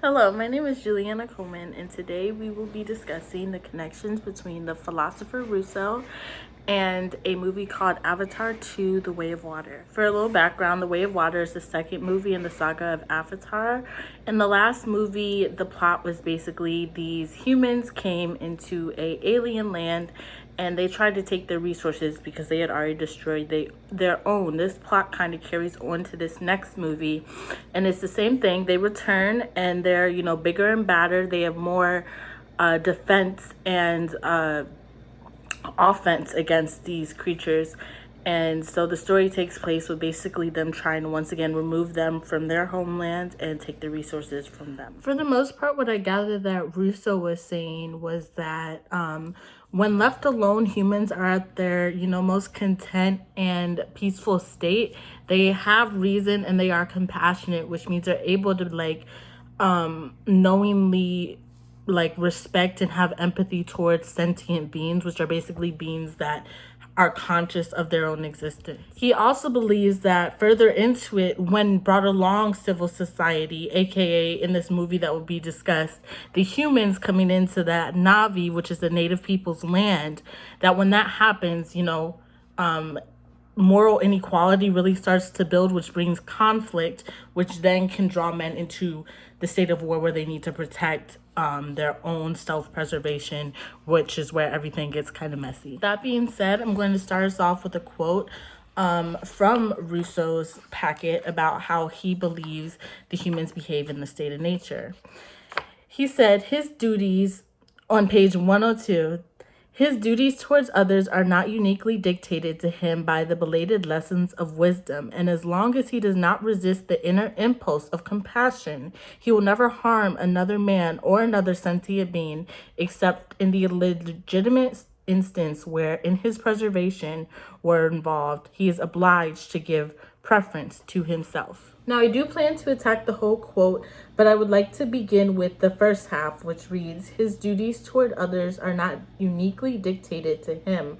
Hello, my name is Juliana Coleman, and today we will be discussing the connections between the philosopher Rousseau and a movie called Avatar 2: The Way of Water. For a little background, The Way of Water is the second movie in the saga of Avatar. In the last movie, the plot was basically these humans came into a alien land and they tried to take their resources because they had already destroyed their own. This plot kind of carries on to this next movie, and it's the same thing. They return and they're, bigger and badder. They have more defense and offense against these creatures. And so the story takes place with basically them trying to once again remove them from their homeland and take the resources from them. For the most part, what I gathered that Russo was saying was that when left alone, humans are at their, most content and peaceful state. They have reason and they are compassionate, which means they're able to knowingly respect and have empathy towards sentient beings, which are basically beings that are conscious of their own existence. He also believes that further into it, when brought along civil society, aka in this movie that will be discussed, the humans coming into that Navi, which is the native people's land, that when that happens, moral inequality really starts to build, which brings conflict, which then can draw men into the state of war where they need to protect their own self-preservation, which is where everything gets kind of messy. That being said, I'm going to start us off with a quote from Rousseau's packet about how he believes the humans behave in the state of nature. He said his duties on page 102, his duties towards others are not uniquely dictated to him by the belated lessons of wisdom, and as long as he does not resist the inner impulse of compassion, he will never harm another man or another sentient being, except in the legitimate instance where, in his preservation, were involved, he is obliged to give preference to himself. Now, I do plan to attack the whole quote, but I would like to begin with the first half, which reads, his duties toward others are not uniquely dictated to him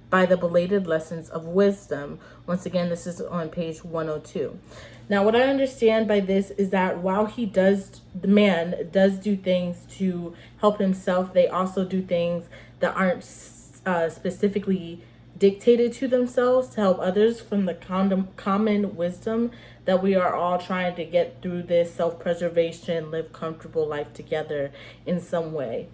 by the belated lessons of wisdom. Once again, this is on page 102. Now, what I understand by this is that while the man does do things to help himself, they also do things that aren't specifically dictated to themselves to help others, from the common wisdom that we are all trying to get through this self-preservation, live comfortable life together in some way.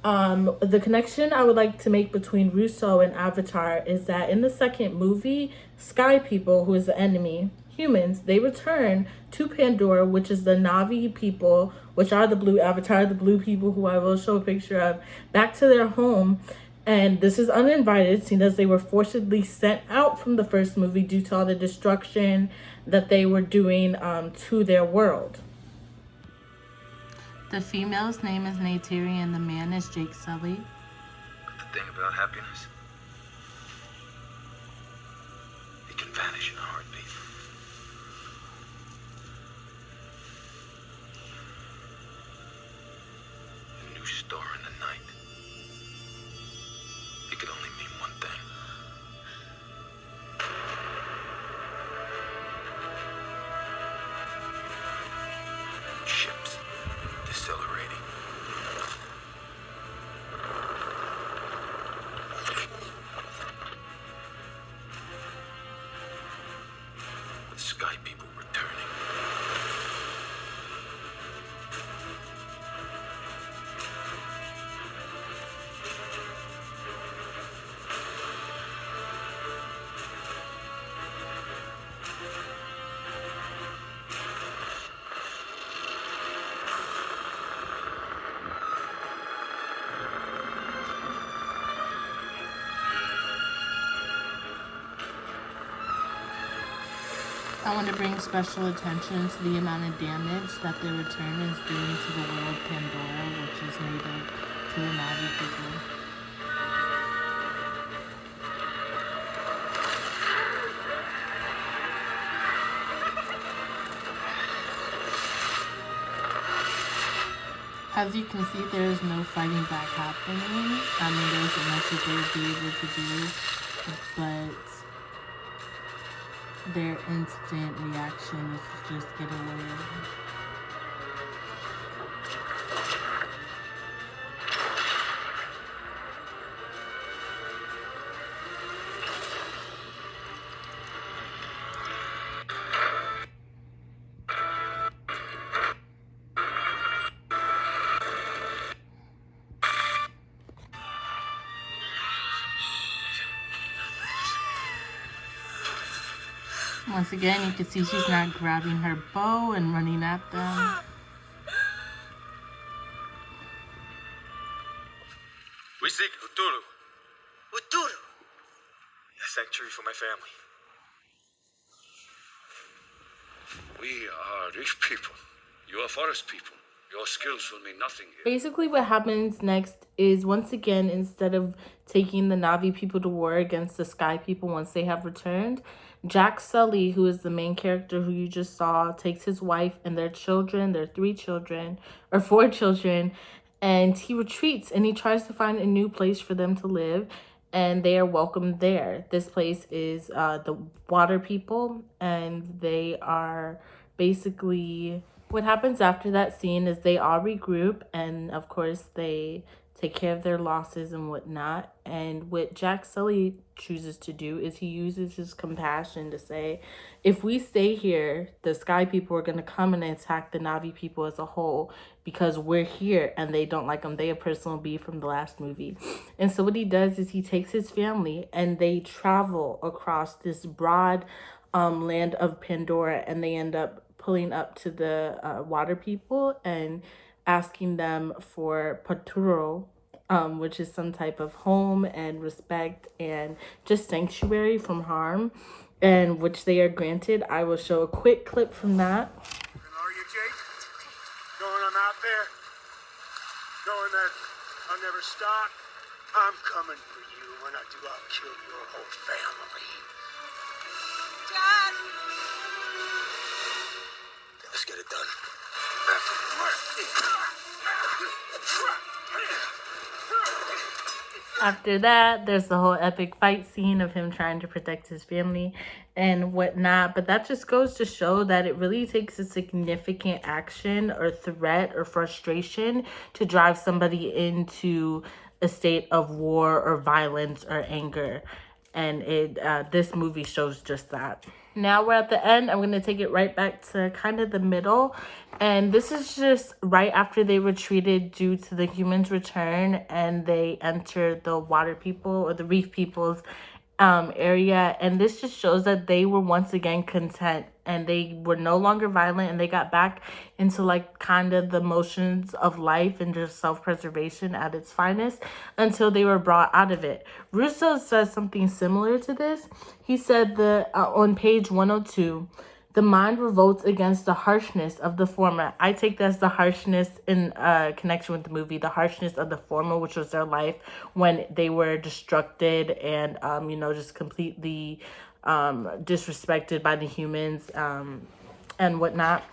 The connection I would like to make between Rousseau and Avatar is that in the second movie, Sky People, who is the enemy, humans, they return to Pandora, which is the Navi people, which are the blue Avatar, the blue people who I will show a picture of, back to their home. And this is uninvited, seeing as they were forcibly sent out from the first movie due to all the destruction that they were doing to their world. The female's name is Neytiri and the man is Jake Sully. But the thing about happiness, it can vanish in a heartbeat. A new star in the night. It could only mean one thing. Ships decelerating. The Sky People returning. I want to bring special attention to the amount of damage that the return is doing to the world Pandora, which is native to the Navi people. As you can see, there is no fighting back happening. I mean, there isn't much that they would be able to do, but their instant reaction is to just get away. Once again, you can see she's not grabbing her bow and running at them. We seek Uturu. Uturu? A sanctuary for my family. We are rich people. You are forest people. Your skills will mean nothing here. Basically, what happens next is, once again, instead of taking the Na'vi people to war against the Sky people once they have returned, Jack Sully, who is the main character who you just saw, takes his wife and their children, their 4 children, and he retreats and he tries to find a new place for them to live, and they are welcomed there. This place is the Water People, and they are basically... What happens after that scene is they all regroup, and of course they take care of their losses and whatnot. And what Jack Sully chooses to do is he uses his compassion to say, if we stay here, the Sky people are going to come and attack the Na'vi people as a whole because we're here and they don't like them. They have personal beef from the last movie. And so what he does is he takes his family and they travel across this broad land of Pandora, and they end up pulling up to the Water People and asking them for paturo, which is some type of home and respect and just sanctuary from harm, and which they are granted. I will show a quick clip from that. And are you, Jake? Going on out there? Knowing that I'll never stop? I'm coming for you. When I do, I'll kill your whole family. Dad! Let's get it done. After that, there's the whole epic fight scene of him trying to protect his family and whatnot. But that just goes to show that it really takes a significant action or threat or frustration to drive somebody into a state of war or violence or anger. And this movie shows just that. Now we're at the end. I'm going to take it right back to kind of the middle. And this is just right after they retreated due to the humans' return, and they enter the Water People or the Reef People's area. And this just shows that they were once again content and they were no longer violent, and they got back into like kind of the motions of life and just self-preservation at its finest until they were brought out of it. Russo says something similar to this. He said that on page 102, the mind revolts against the harshness of the former. I take that as the harshness in connection with the movie, the harshness of the former, which was their life when they were destructed and, just completely disrespected by the humans and whatnot.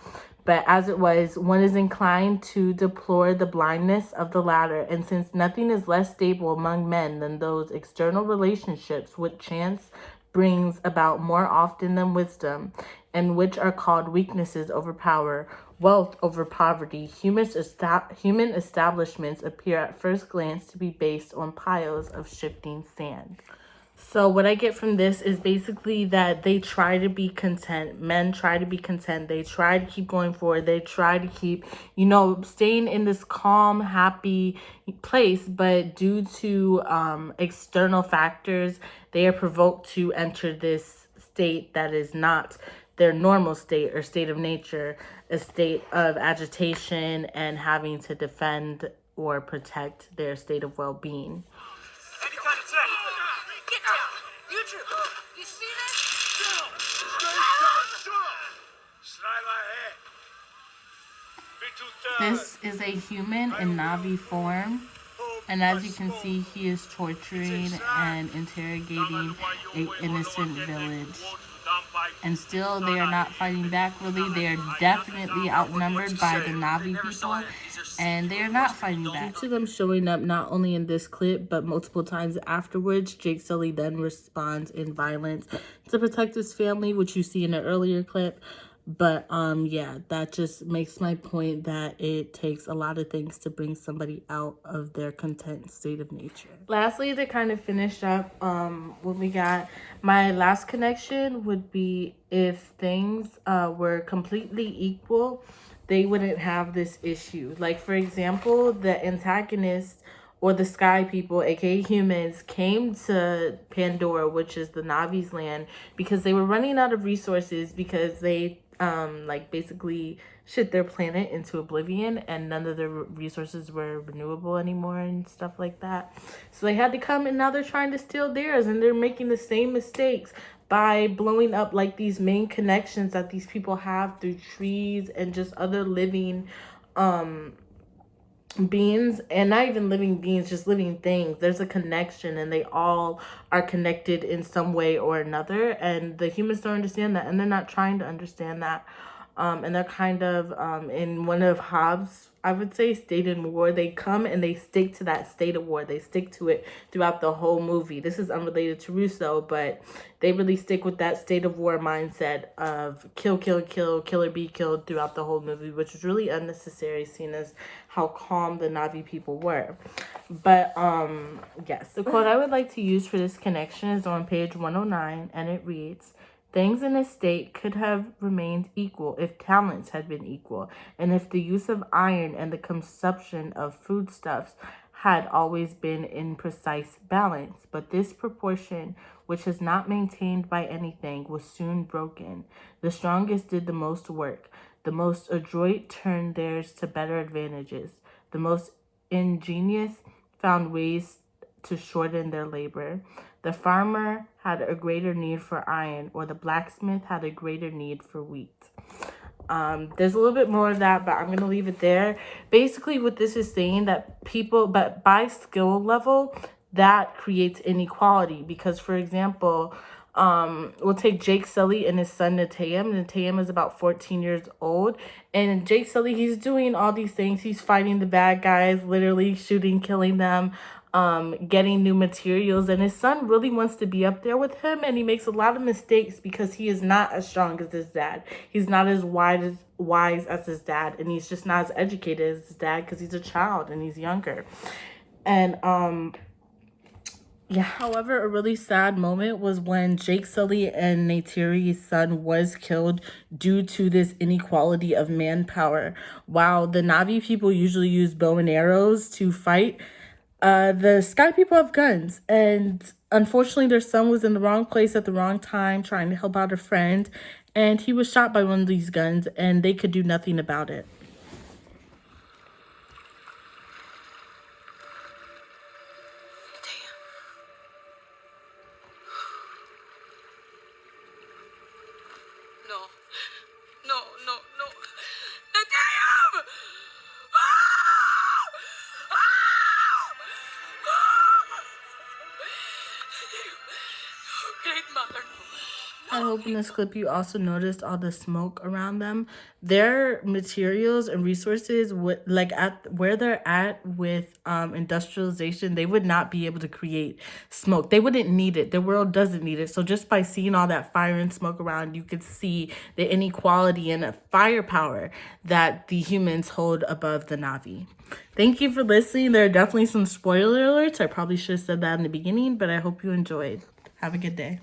But as it was, one is inclined to deplore the blindness of the latter. And since nothing is less stable among men than those external relationships which chance brings about more often than wisdom, and which are called weaknesses over power, wealth over poverty, human establishments appear at first glance to be based on piles of shifting sand. So what I get from this is basically that they try to be content. Men try to be content. They try to keep going forward. They try to keep, staying in this calm, happy place. But due to external factors, they are provoked to enter this state that is not their normal state or state of nature, a state of agitation and having to defend or protect their state of well-being. Get down! You two! You see this? This is a human in Na'vi form, and as you can see, he is torturing and interrogating an innocent village. And still, they are not fighting back, really. They are definitely outnumbered by the Na'vi people, and they are not fighting back. Due to them showing up not only in this clip, but multiple times afterwards, Jake Sully then responds in violence to protect his family, which you see in an earlier clip. But yeah, that just makes my point that it takes a lot of things to bring somebody out of their content state of nature. Lastly, to kind of finish up what we got, my last connection would be if things were completely equal, they wouldn't have this issue. Like, for example, the antagonist or the sky people, aka humans, came to Pandora, which is the Navi's land, because they were running out of resources because they like basically shit their planet into oblivion, and none of their resources were renewable anymore and stuff like that. So they had to come, and now they're trying to steal theirs, and they're making the same mistakes by blowing up like these main connections that these people have through trees and just other living beings, and not even living beings, just living things. There's a connection, and they all are connected in some way or another, and the humans don't understand that, and they're not trying to understand that. And they're kind of in one of Hobbes, I would say, state in war. They come and they stick to that state of war. They stick to it throughout the whole movie. This is unrelated to Russo, but they really stick with that state of war mindset of kill, kill, kill, kill or be killed throughout the whole movie, which is really unnecessary, seeing as how calm the Navi people were. But yes, the quote I would like to use for this connection is on page 109, and it reads, "Things in a state could have remained equal if talents had been equal, and if the use of iron and the consumption of foodstuffs had always been in precise balance. But this proportion, which is not maintained by anything, was soon broken. The strongest did the most work. The most adroit turned theirs to better advantages. The most ingenious found ways to shorten their labor. The farmer had a greater need for iron, or the blacksmith had a greater need for wheat." There's a little bit more of that, but I'm going to leave it there. Basically, what this is saying, that people, but by skill level, that creates inequality. Because, for example, we'll take Jake Sully and his son Natayam. Natayam is about 14 years old, and Jake Sully, he's doing all these things. He's fighting the bad guys, literally shooting, killing them, getting new materials, and his son really wants to be up there with him, and he makes a lot of mistakes because he is not as strong as his dad. He's not as wise as his dad, and he's just not as educated as his dad because he's a child and he's younger. And yeah, however, a really sad moment was when Jake Sully and Neytiri's son was killed due to this inequality of manpower. While the Navi people usually use bow and arrows to fight, the Sky people have guns, and unfortunately their son was in the wrong place at the wrong time trying to help out a friend, and he was shot by one of these guns, and they could do nothing about it. No. No, no, no. Damn! Great mother. I hope in this clip you also noticed all the smoke around them. Their materials and resources would, like, at where they're at with industrialization, they would not be able to create smoke. They wouldn't need it. The world doesn't need it. So just by seeing all that fire and smoke around, you could see the inequality and firepower that the humans hold above the Navi. Thank you for listening. There are definitely some spoiler alerts. I probably should have said that in the beginning, but I hope you enjoyed. Have a good day.